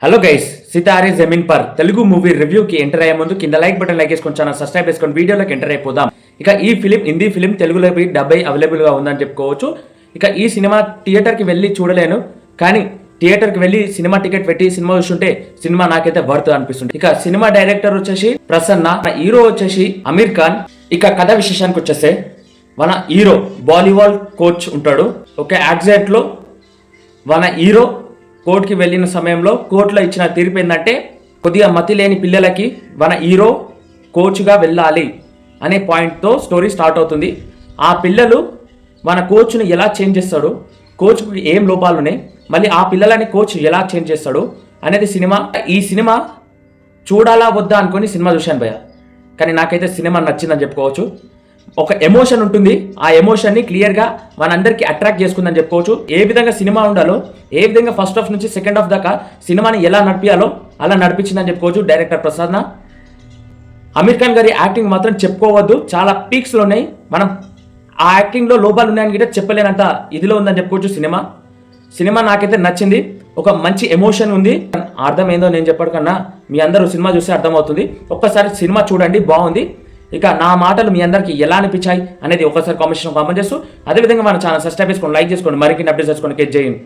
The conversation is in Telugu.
Hello guys, Sitaare Zameen Par Telugu movie రివ్యూకి ఎంటర్ అయ్యే ముందు కింద లైక్ బటన్ లైక్ చేసుకొని ఛానల్ సబ్స్క్రైబ్ చేసుకొని వీడియోలోకి ఎంటర్ అయిపోదాం. ఇక ఈ ఫిలిం హిందీ ఫిలిం తెలుగులో డబ్బై అవైలబుల్గా ఉందని చెప్పుకోవచ్చు. ఇక ఈ సినిమా థియేటర్కి వెళ్ళి చూడలేను, కానీ థియేటర్కి వెళ్ళి సినిమా టికెట్ పెట్టి సినిమా చూస్తుంటే సినిమా నాకైతే వర్త్ అనిపిస్తుంది. ఇక సినిమా డైరెక్టర్ వచ్చేసి ప్రసన్న, హీరో వచ్చేసి అమీర్ ఖాన్. ఇక కథ విశేషానికి వచ్చేస్తే మన హీరో వాలీబాల్ కోచ్ ఉంటాడు. ఒక యాక్సిడెంట్ లో మన హీరో కోర్టుకి వెళ్ళిన సమయంలో కోర్టులో ఇచ్చిన తీర్పు ఏంటంటే కొద్దిగా మతి లేని పిల్లలకి మన హీరో కోచ్గా వెళ్ళాలి అనే పాయింట్తో స్టోరీ స్టార్ట్ అవుతుంది. ఆ పిల్లలు మన కోచ్ని ఎలా చేంజ్ చేస్తాడు, కోచ్కి ఏం లోపాలు ఉన్నాయి, మళ్ళీ ఆ పిల్లలని కోచ్ ఎలా చేంజ్ చేస్తాడు అనేది సినిమా. ఈ సినిమా చూడాలా వద్దా అనుకొని సినిమా చూశాను భయ్య, కానీ నాకైతే సినిమా నచ్చిందని చెప్పుకోవచ్చు. ఒక ఎమోషన్ ఉంటుంది, ఆ ఎమోషన్ని క్లియర్గా మనందరికీ అట్రాక్ట్ చేసుకుందని చెప్పుకోవచ్చు. ఏ విధంగా సినిమా ఉండాలో, ఏ విధంగా ఫస్ట్ హాఫ్ నుంచి సెకండ్ హాఫ్ దాకా సినిమాని ఎలా నడిపించాలో అలా నడిపించిందని చెప్పుకోవచ్చు డైరెక్టర్ ప్రసాద్. అమీర్ ఖాన్ గారి యాక్టింగ్ మాత్రం చెప్పుకోవద్దు, చాలా పీక్స్లో ఉన్నాయి. మనం ఆ యాక్టింగ్లో లోపాలు ఉన్నాయని కూడా చెప్పలేనంత ఇదిలో ఉందని చెప్పుకోవచ్చు సినిమా నాకైతే నచ్చింది. ఒక మంచి ఎమోషన్ ఉంది. అర్థం ఏందో నేను చెప్పడం కన్నా మీ అందరూ సినిమా చూస్తే అర్థమవుతుంది. ఒక్కసారి సినిమా చూడండి, బాగుంది. ఇక నా మాటలు మీ అందరికీ ఎలా అనిపించాయి అనేది ఒకసారి కామెంట్ చేస్తూ, అదేవిధంగా మన ఛానల్ సబ్స్క్రైబ్ చేసుకోండి, లైక్ చేసుకోండి, మరిన్ని అప్డేట్స్ చేసుకోండి. చేయండి.